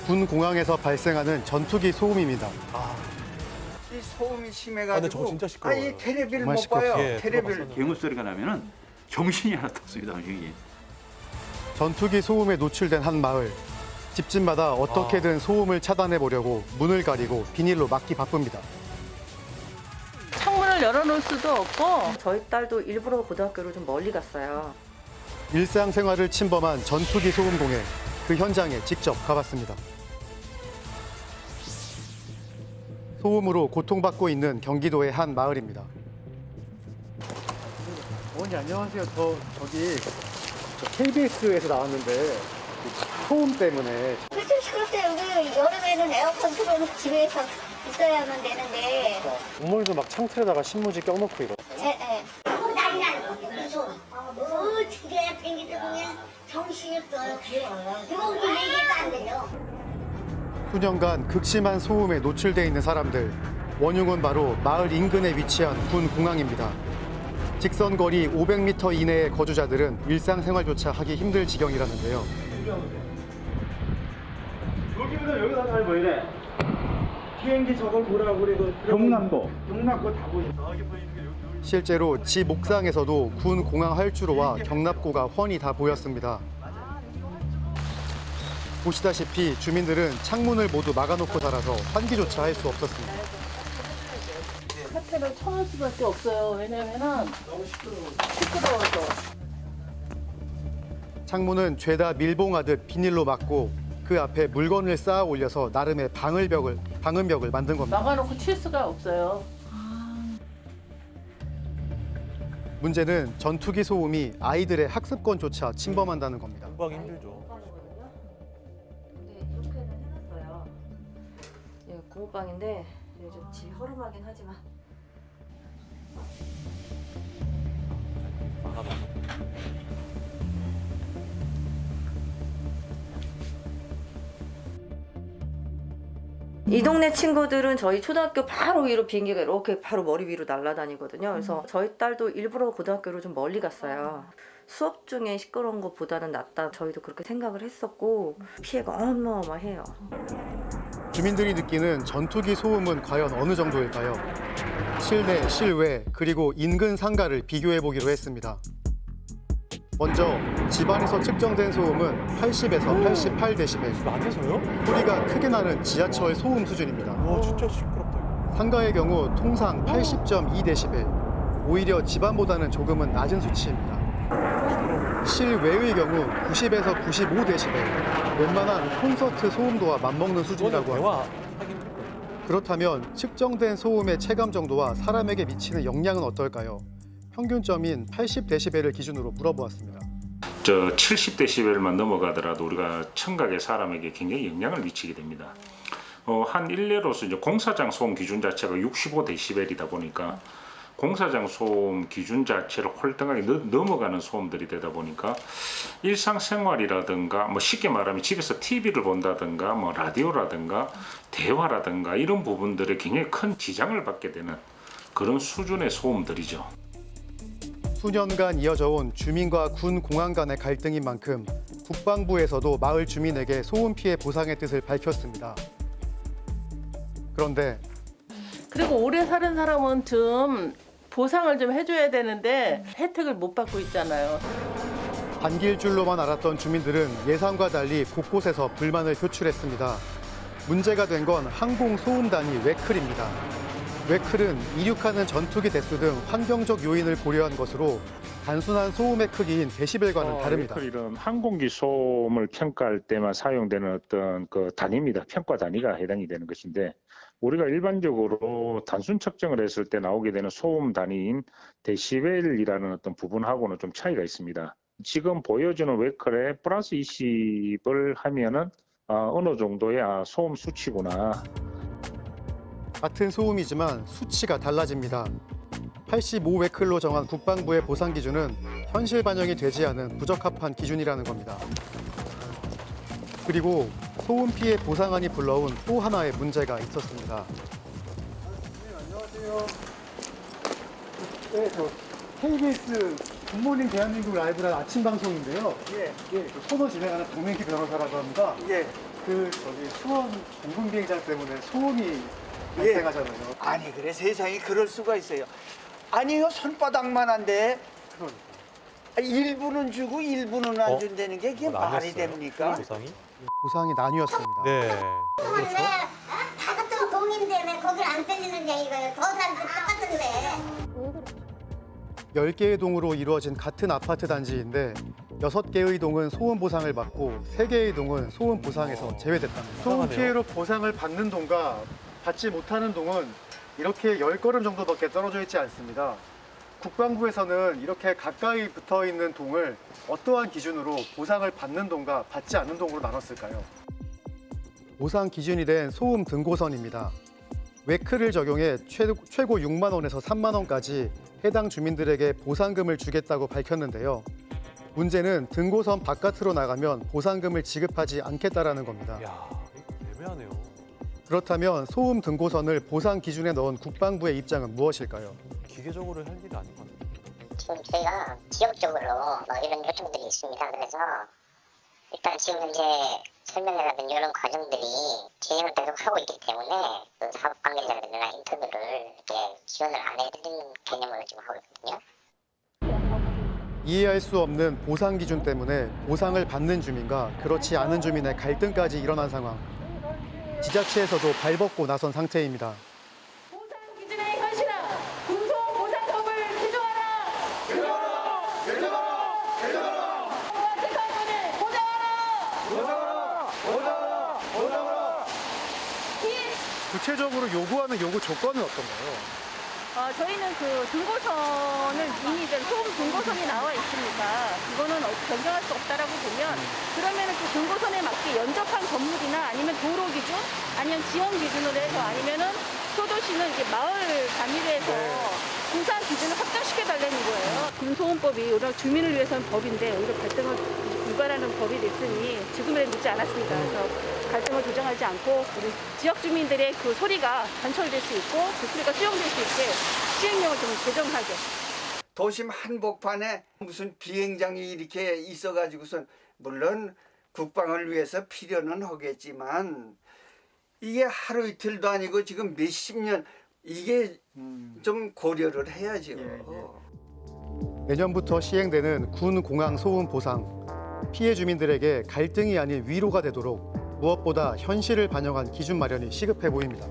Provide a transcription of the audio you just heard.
군 공항에서 발생하는 전투기 소음입니다. 이 소음이 근데 심해가지고 저거 진짜 시끄러워요. 아예 테레비를 정말 못 봐요. 예, 테레비를 들어봤었는데. 경우 소리가 나면은 정신이 하나 떴습니다. 여기. 전투기 소음에 노출된 한 마을. 집집마다 어떻게든 소음을 차단해 보려고 문을 가리고 비닐로 막기 바쁩니다. 창문을 열어놓을 수도 없고 저희 딸도 일부러 고등학교를 좀 멀리 갔어요. 일상생활을 침범한 전투기 소음 공해 그 현장에 직접 가봤습니다. 소음으로 고통받고 있는 경기도의 한 마을입니다. 어머니 안녕하세요. 저기 KBS에서 나왔는데 소음 때문에 그렇죠. 시끄럽대. 여기 여름에는 에어컨 틀어놓고 집에서 있어야만 되는데. 어머니도 막 창틀에다가 신문지 껴놓고 이러. 예. 난리 나는 거 무서워. 어떻게 팽이들 보면 정신이 없어요. 누가 우리 얘기도 안 들려. 수년간 극심한 소음에 노출돼 있는 사람들. 원흉은 바로 마을 인근에 위치한 군 공항입니다. 직선 거리 500m 이내의 거주자들은 일상생활조차 하기 힘들 지경이라는데요. 여기보다 여기가 잘 보이네. 비행기 저걸 뭐라고 그래? 경남도 다 보이네. 실제로 지 목상에서도 군 공항 활주로와 경납고가 훤히 다 보였습니다. 보시다시피 주민들은 창문을 모두 막아놓고 살아서 환기조차 할 수 없었습니다. 카페를 쳐놓을 수밖에 없어요. 왜냐면은 너무 시끄러워서. 창문은 죄다 밀봉하듯 비닐로 막고 그 앞에 물건을 쌓아 올려서 나름의 방음벽을 만든 겁니다. 막아놓고 칠 수가 없어요. 문제는 전투기 소음이 아이들의 학습권조차 침범한다는 겁니다. 공부하기 힘들죠. 네, 이렇게는 해놨어요. 예, 고모방인데 좀 집이 허름하긴 하지만. 이 동네 친구들은 저희 초등학교 바로 위로 비행기가 이렇게 바로 머리 위로 날아다니거든요. 그래서 저희 딸도 일부러 고등학교를 좀 멀리 갔어요. 수업 중에 시끄러운 것보다는 낫다. 저희도 그렇게 생각을 했었고 피해가 어마어마해요. 주민들이 느끼는 전투기 소음은 과연 어느 정도일까요? 실내, 실외, 그리고 인근 상가를 비교해 보기로 했습니다. 먼저 집안에서 측정된 소음은 80에서 88데시벨. 낮에서요? 소리가 크게 나는 지하철 소음 수준입니다. 와 진짜 시끄럽다. 상가의 경우 통상 80.2데시벨. 오히려 집안보다는 조금은 낮은 수치입니다. 실외의 경우 90에서 95데시벨. 웬만한 콘서트 소음도와 맞먹는 수준이라고 합니다. 대화하기 힘들 거예요. 그렇다면 측정된 소음의 체감 정도와 사람에게 미치는 영향은 어떨까요? 평균점인 80데시벨을 기준으로 물어보았습니다. 70데시벨만 넘어가더라도 우리가 청각의 사람에게 굉장히 영향을 미치게 됩니다. 한 일례로서 이제 공사장 소음 기준 자체가 65데시벨이다 보니까 공사장 소음 기준 자체를 홀등하게 넘어가는 소음들이 되다 보니까 일상생활이라든가 뭐 쉽게 말하면 집에서 TV를 본다든가 뭐 라디오라든가 대화라든가 이런 부분들에 굉장히 큰 지장을 받게 되는 그런 수준의 소음들이죠. 수년간 이어져온 주민과 군 공항 간의 갈등인 만큼 국방부에서도 마을 주민에게 소음 피해 보상의 뜻을 밝혔습니다. 그런데 그리고 오래 사는 사람은 좀 보상을 좀 해줘야 되는데 혜택을 못 받고 있잖아요. 반길 줄로만 알았던 주민들은 예상과 달리 곳곳에서 불만을 표출했습니다. 문제가 된 건 항공 소음 단위 웨클입니다. 웨클은 이륙하는 전투기 대수 등 환경적 요인을 고려한 것으로 단순한 소음의 크기인 데시벨과는 다릅니다. 웨클은 항공기 소음을 평가할 때만 사용되는 어떤 그 단위입니다. 평가 단위가 해당이 되는 것인데 우리가 일반적으로 단순 측정을 했을 때 나오게 되는 소음 단위인 데시벨이라는 어떤 부분하고는 좀 차이가 있습니다. 지금 보여주는 웨클에 플러스 20을 하면은 어느 정도의 소음 수치구나. 같은 소음이지만 수치가 달라집니다. 85웨클로 정한 국방부의 보상 기준은 현실 반영이 되지 않은 부적합한 기준이라는 겁니다. 그리고 소음 피해 보상안이 불러온 또 하나의 문제가 있었습니다. 안녕하세요. 네, 저 KBS 굿모닝 대한민국 라이브라는 아침 방송인데요. 예. 예, 그 코너 진행하는 박명기 변호사라고 합니다. 예. 그 저기 수원 공군 비행장 때문에 소음이 예. 발생하잖아요. 아니 그래 세상에 그럴 수가 있어요. 아니요 손바닥만 한데 그러니까. 일부는 주고 일부는 안 준다는 게 이게 말이 됩니까? 보상이? 보상이 나뉘었습니다. 네. 왜? 다 같은 동인데 왜 거길 안 때리느냐 이거예요. 더 다른 데 똑같은데. 10개의 동으로 이루어진 같은 아파트 단지인데 6개의 동은 소음 보상을 받고 3개의 동은 소음 보상에서 제외됐답니다. 소음 이상하네요. 피해로 보상을 받는 동과 받지 못하는 동은 이렇게 10걸음 정도밖에 떨어져 있지 않습니다. 국방부에서는 이렇게 가까이 붙어 있는 동을 어떠한 기준으로 보상을 받는 동과 받지 않는 동으로 나눴을까요? 보상 기준이 된 소음 등고선입니다. 웨크를 적용해 최고 6만 원에서 3만 원까지 해당 주민들에게 보상금을 주겠다고 밝혔는데요. 문제는 등고선 바깥으로 나가면 보상금을 지급하지 않겠다라는 겁니다. 야, 이거 애매하네요. 그렇다면 소음 등고선을 보상 기준에 넣은 국방부의 입장은 무엇일까요? 기계적으로 할 일이 아닌 것 같아요. 지금 저희가 지역적으로 이런 요청들이 있습니다. 그래서 일단 지금 현재 설명회라든지 이런 과정들이 진행을 계속 하고 있기 때문에 그 사업 관계자들이나 인터뷰를 이렇게 지원을 안 해드리는 개념으로 지금 하고 있거든요. 이해할 수 없는 보상 기준 때문에 보상을 받는 주민과 그렇지 않은 주민의 갈등까지 일어난 상황. 지자체에서도 발벗고 나선 상태입니다. 보상 기준에 현실화. 군소음 보상법을 개정하라. 개정하라. 재판권을 보장하라. 구체적으로 요구하는 요구 조건은 어떤가요? 저희는 그 등고선을 이미 소음 등고선이 나와 있으니까 그거는 변경할 수 없다라고 보면 그러면은 그 등고선에 맞게 연접한 건물이나 아니면 도로 기준 아니면 지원 기준으로 해서 아니면은 소도시는 이제 마을 단위로 해서 분산 기준을 확정시켜 달라는 거예요. 군소음법이 오히려 주민을 위해서는 법인데 오히려 갈등을 유발하는 법이 됐으니 지금은 늦지 않았습니다. 그래서 갈등을 조정하지 않고 우리 지역 주민들의 그 소리가 관철될 수 있고 그 소리가 수용될 수 있게 시행령을 좀 개정하게. 도심 한복판에 무슨 비행장이 이렇게 있어가지고선 물론 국방을 위해서 필요는 하겠지만 이게 하루 이틀도 아니고 지금 몇십 년 이게 좀 고려를 해야죠. 내년부터 시행되는 군 공항 소음 보상. 피해 주민들에게 갈등이 아닌 위로가 되도록 무엇보다 현실을 반영한 기준 마련이 시급해 보입니다.